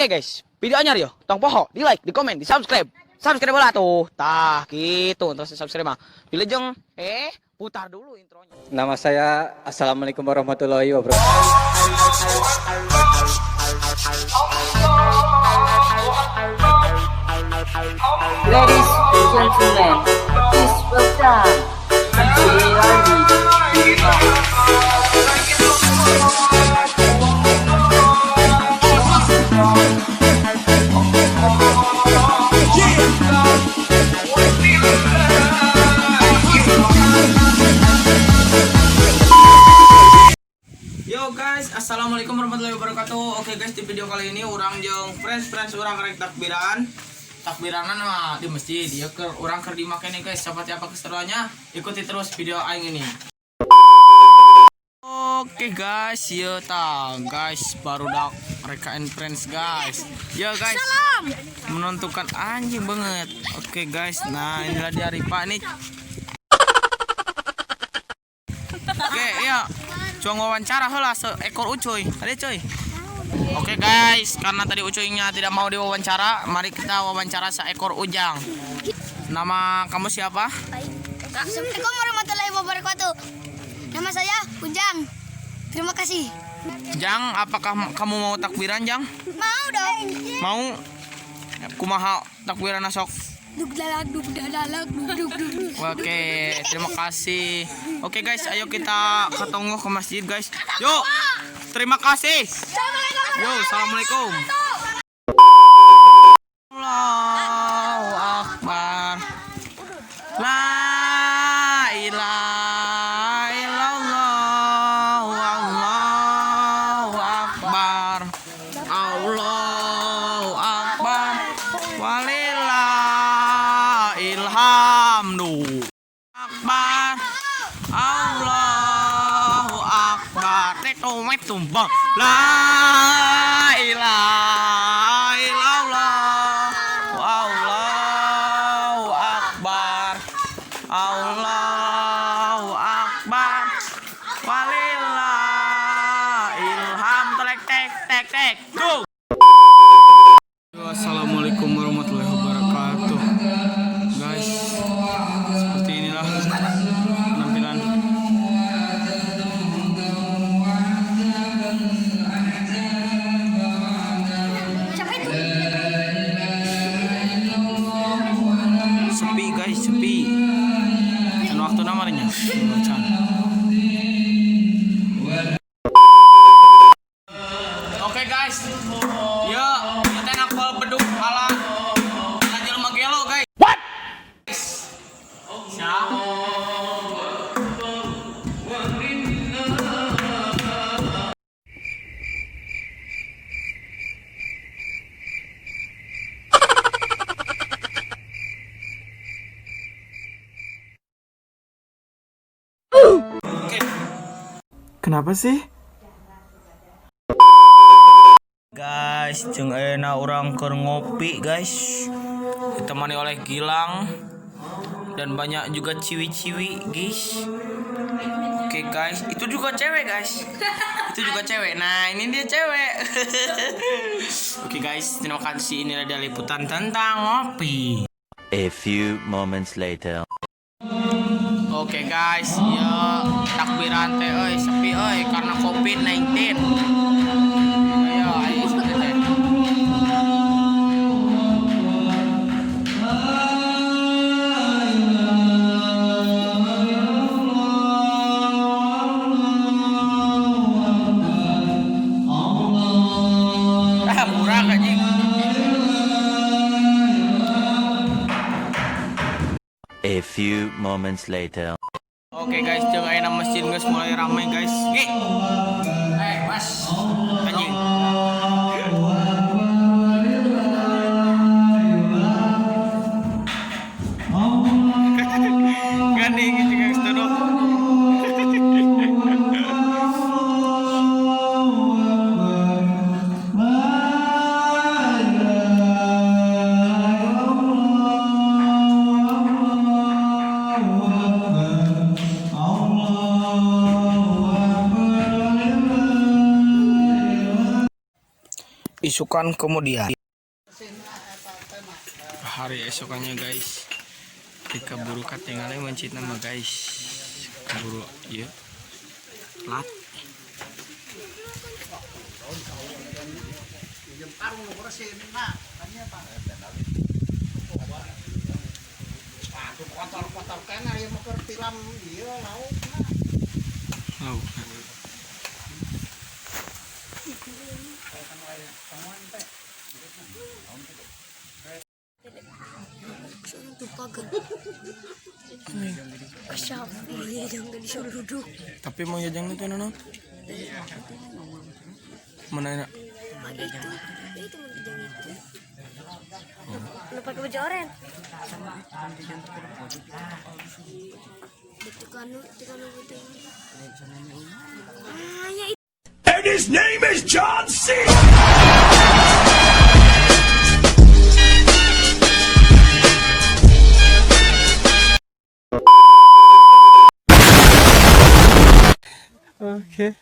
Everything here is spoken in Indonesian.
Oke guys, videonya Rio, tong poho, di like, di komen, di subscribe. Subscribe bola tuh. Tah, gitu. Terus di subscribe mah. Wilujeng, putar dulu intronya. Nama saya Assalamualaikum warahmatullahi wabarakatuh. Ladies and gentlemen, please welcome DJ Rani. Yo guys, assalamualaikum warahmatullahi wabarakatuh. Oke guys, di video kali ini orang jeung friends orang rek takbiranan mah di masjid. Ya ke orang keur dimake nih guys. Seperti apa keseruannya? Ikuti terus video aing ini. Oke guys, ya guys, baru dak reka and friends guys. Ya guys, salam. Menentukan anjing banget. Oke guys, nah inilah dia Ripa nih. Oke, ya. Cuma wawancara heula seekor ucuy. Ada cuy. Oke guys, karena tadi ucuynya tidak mau diwawancara, mari kita wawancara seekor ujang. Nama kamu siapa? Assalamualaikum warahmatullahi wabarakatuh. Nama saya Ujang. Terima kasih. Jang, apakah kamu mau takbiran, Jang? Mau dong. Mau? Kumaha takbiran sok? Duk dalag duk. Oke, terima kasih. Oke guys, ayo kita ketemu ke masjid guys. Yuk, terima kasih. Yo, assalamualaikum. Allahu Akbar. La ilaha illallah. Allahu Akbar. Allahu Akbar. Walillahil hamdu. Akbar. Allahu Akbar. Tekomet tumbang. La ilaha illallah. Allahu Akbar. Allahu Akbar. Walillahil hamd. Tek. Go. Assalamualaikum warahmatullahi wabarakatuh. Guys, seperti inilah penampilan. Sepi guys, sepi. Dan waktu namanya. Oke guys. Yo, kita nakal beduk ala jelema gelo guys. What? Siap. Kenapa sih? Guys, jeung ayeuna urang keur ngopi guys. Ditemani oleh Gilang dan banyak juga ciwi-ciwi guys. Oke guys, itu juga cewek guys. Itu juga cewek. Nah, ini dia cewek. Oke guys, terima kasih. Inilah dia liputan tentang ngopi. A few moments later. Oke guys, ya takbiran teh euy sepi euy karena COVID-19. Ayo seperti teh. Murah anjing. A few moments later. Oke guys, jeung ayeuna masjid geus mulai ramai guys. Ge. Mas. Anjing. Gandeng gitu guys tuh. isukan kemudian. Hari esokannya guys, kita buru katingalnya mencit nama guys, buru iya lat. Oh. Itu pagar. Siapa jangan disuruh duduk. Tapi mau jajang itu nono? Mana enak? Itu menjang itu. Lu pakai baju oranye. Itu kan itu. Ah, ya itu. And his name is John C. Oke.